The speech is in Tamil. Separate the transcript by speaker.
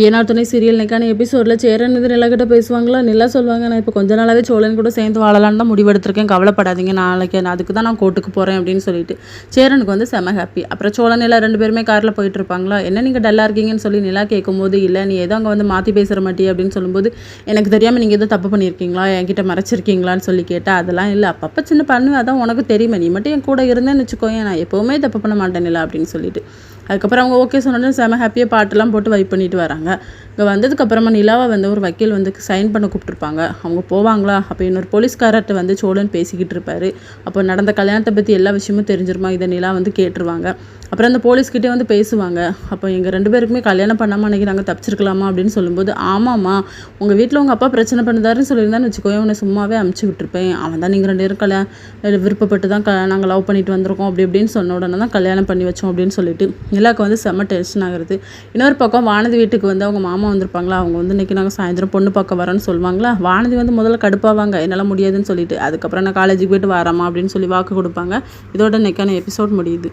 Speaker 1: ஏன்னா துணை சீரியல் இன்னைக்கான எபிசோடில் சேரன் இது நிலாக்கிட்ட பேசுவாங்களா, நிலா சொல்லுவாங்க, நான் இப்போ கொஞ்ச நாளாகவே சோழன் கூட சேர்ந்து வாழலான்னு தான் முடிவெடுத்திருக்கேன், கவலைப்படாதீங்க, நாளைக்கு அதுக்கு தான் நான் கோர்ட்டுக்கு போகிறேன் அப்படின்னு சொல்லிட்டு சேரனுக்கு வந்து செம ஹாப்பி. அப்புறம் சோழன் நிலா 2 பேருமே காரில் போயிட்டு இருப்பாங்களா, என்ன நீங்கள் டல்லாக இருக்கீங்கன்னு சொல்லி நிலா கேட்கும்போது, இல்லை நீ ஏதோ அங்கே வந்து மாற்றி பேசுகிற மாட்டியே அப்படின்னு சொல்லும்போது, எனக்கு தெரியாமல் நீங்கள் எதுவும் தப்பு பண்ணியிருக்கீங்களா, என்கிட்ட மறைச்சிருக்கீங்களான்னு சொல்லி கேட்டால், அதெல்லாம் இல்லை, அப்பப்போ சின்ன பண்ணுவேன், அதான் உனக்கு தெரியுமே, நீ மட்டும் என் கூட இருந்தேன்னு வச்சுக்கோங்க, நான் எப்போவுமே தப்பு பண்ண மாட்டேன் நிலா அப்படின்னு சொல்லிட்டு அதுக்கப்புறம் அவங்க ஓகே சொன்னோன்னே செம ஹாப்பியாக பாட்டெல்லாம் போட்டு வைப் பண்ணிட்டு வராங்க. இங்கே வந்ததுக்கப்புறமா நிலாவை வந்து ஒரு வக்கீல் வந்து சைன் பண்ண கூப்பிட்ருப்பாங்க. அவங்க போவாங்களா, அப்போ இன்னொரு போலீஸ்காரர்கிட்ட வந்து சோழன் பேசிக்கிட்டு இருப்பார். அப்போ நடந்த கல்யாணத்தை பற்றி எல்லா விஷயமும் தெரிஞ்சிருமா, இதை நிலா வந்து கேட்டுருவாங்க. அப்புறம் அந்த போலீஸ்கிட்டே வந்து பேசுவாங்க. அப்போ எங்கள் 2 பேருக்குமே கல்யாணம் பண்ணாமல் அன்றைக்கி நாங்கள் தப்பிச்சிருக்கலாமா அப்படின்னு சொல்லும்போது, ஆமாம்மா உங்கள் வீட்டில் உங்கள் அப்பா பிரச்சனை பண்ணுதாருன்னு சொல்லியிருந்தான்னு வச்சுக்கோங்க, உன்னை சும்மாவே அமுச்சு விட்டுருப்பேன், அவன் தான் நீங்கள் 2 பேரும் விருப்பப்பட்டு தான் நாங்கள் லவ் பண்ணிட்டு வந்திருக்கோம் அப்படி இப்படின்னு சொன்ன உடனே தான் கல்யாணம் பண்ணி வச்சோம் அப்படின்னு சொல்லிட்டு நிலாவுக்கு வந்து செம்ம டென்ஷன் ஆகுறது. இன்னொரு பக்கம் வானதி வீட்டுக்கு வந்து அவங்க மாமா வந்திருப்பாங்களா, அவங்க வந்து இன்றைக்கி நாங்கள் சாயந்தரம் பொண்ணு பார்க்க வரோன்னு சொல்லுவாங்களா, வானதி வந்து முதல்ல கடுப்பாவாங்க, என்னால் முடியாதுன்னு சொல்லிட்டு அதுக்கப்புறம் நான் காலேஜுக்கு போய்ட்டு வரேம்மா அப்படின்னு சொல்லி வாக்கு கொடுப்பாங்க. இதோட இன்னைக்கான எபிசோட் முடியுது.